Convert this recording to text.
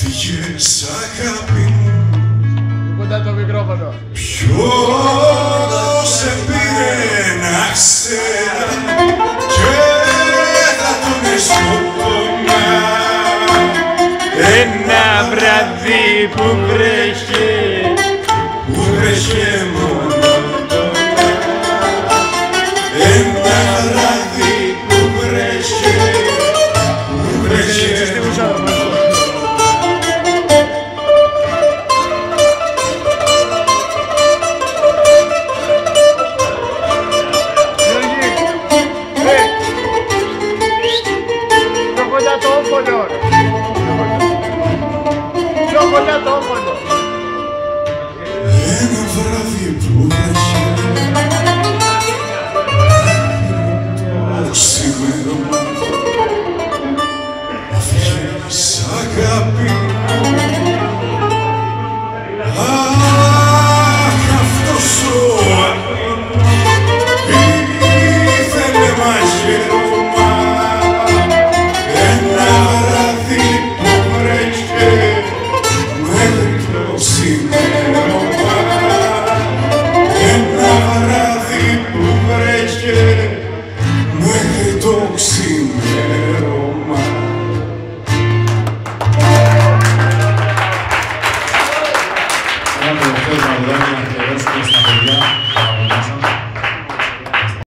Έφυγες αγάπη μου. Κοντά το μικρόφωνο. Ποιος σε πήρε να ξέρα και θα τον εσκοτώνα. Ένα βράδυ που βρέχε μονότονα. Ένα βράδυ που βρέχε Κοντά το όφωνο. Ένα βράδυ που βρέχε